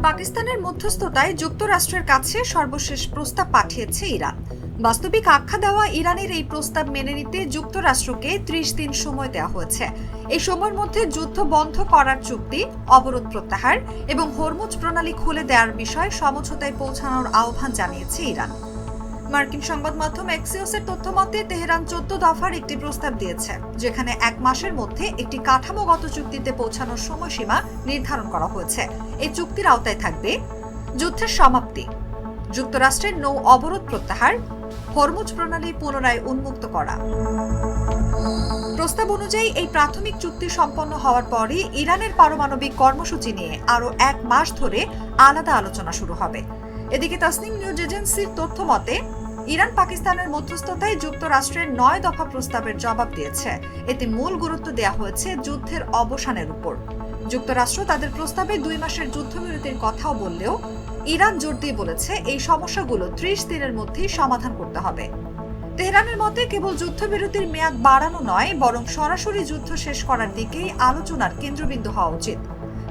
পাকিস্তানের মধ্যস্থতায় যুক্তরাষ্ট্রের কাছে সর্বশেষ প্রস্তাব পাঠিয়েছে ইরান। বাস্তবিক আখ্যা দেওয়া ইরানের এই প্রস্তাব মেনে নিতে যুক্তরাষ্ট্রকে ৩০ দিন সময় দেওয়া হয়েছে। এই সময়ের মধ্যে যুদ্ধ বন্ধ করার চুক্তি, অবরোধ প্রত্যাহার এবং হরমুজ প্রণালী খুলে দেওয়ার বিষয়ে সমঝোতায় পৌঁছানোর আহ্বান জানিয়েছে ইরান। মার্কিন সংবাদ মাধ্যম এক্সিওসের তথ্যমতে তেহরান ১৪ দফার একটি প্রস্তাব দিয়েছে, যেখানে ১ মাসের মধ্যে একটি কাঠামোগত চুক্তিতে পৌঁছানোর সময়সীমা নির্ধারণ করা হয়েছে। এই চুক্তির আওতায় থাকবে যুদ্ধের সমাপ্তি, যুক্তরাষ্ট্রের নৌ অবরোধ প্রত্যাহার, হরমুজ প্রণালী পুনরায় উন্মুক্ত করা। প্রস্তাব অনুযায়ী এই প্রাথমিক চুক্তি সম্পন্ন হওয়ার পরই ইরানের পারমাণবিক কর্মসূচি নিয়ে আরও ১ মাস ধরে আলাদা আলোচনা শুরু হবে। এদিকে তাসনিম নিউজ এজেন্সির তথ্য মতে ইরান পাকিস্তানের মধ্যস্থতায় যুক্তরাষ্ট্রের ৯ দফা প্রস্তাবের জবাব দিয়েছে। এতে মূল গুরুত্ব দেওয়া হয়েছে যুদ্ধের অবসানের উপর। যুক্তরাষ্ট্র তাদের প্রস্তাবে ২ মাসের যুদ্ধবিরতির কথাও বললেও ইরান জোর দিয়ে বলেছে এই সমস্যাগুলো ৩০ দিনের মধ্যেই সমাধান করতে হবে। তেহরানের মতে কেবল যুদ্ধবিরতির মেয়াদ বাড়ানো নয়, বরং সরাসরি যুদ্ধ শেষ করার দিকেই আলোচনার কেন্দ্রবিন্দু হওয়া উচিত।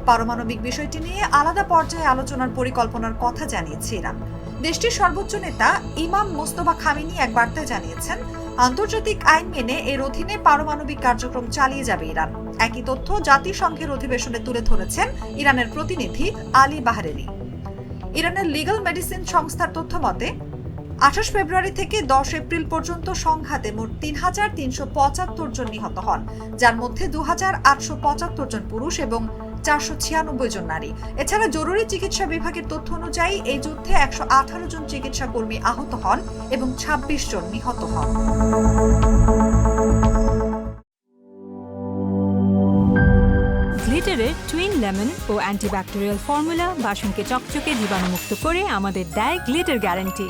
পারমাণবিক বিষয়টি নিয়ে আলাদা পর্যায়ে আলোচনার পরিকল্পনার কথা জানিয়েছে ইরান। দেশটির সর্বোচ্চ নেতা ইমাম মোস্তফা খামেনি এক বার্তায় জানিয়েছেন, আন্তর্জাতিক আইন মেনে এর অধীনে পারমাণবিক কার্যক্রম চালিয়ে যাবে ইরান। একই তথ্য জাতিসংঘের অধিবেশনে তুলে ধরেছেন ইরানের প্রতিনিধি আলী বাহরেনি। ইরানের লিগ্যাল মেডিসিন সংস্থার তথ্য মতে ২৮ ফেব্রুয়ারি থেকে ১০ এপ্রিল পর্যন্ত সংঘাতে মোট ৩,৩৭৫ জন নিহত হন, যার মধ্যে ২,৮৭৫ জন পুরুষ এবং ৪৯৬ জন নারী। এছাড়া জরুরি চিকিৎসা বিভাগের তথ্য অনুযায়ী এই যুদ্ধে ১১৮ জন চিকিৎসা কর্মী আহত হন এবং ২৬ জন নিহত হন। গ্লিটারের টুইন লেমন ও অ্যান্টিব্যাকটেরিয়াল ফর্মুলা বাসনকে চকচকে জীবাণুমুক্ত করে আমাদের দেয় গ্লিটার গ্যারান্টি।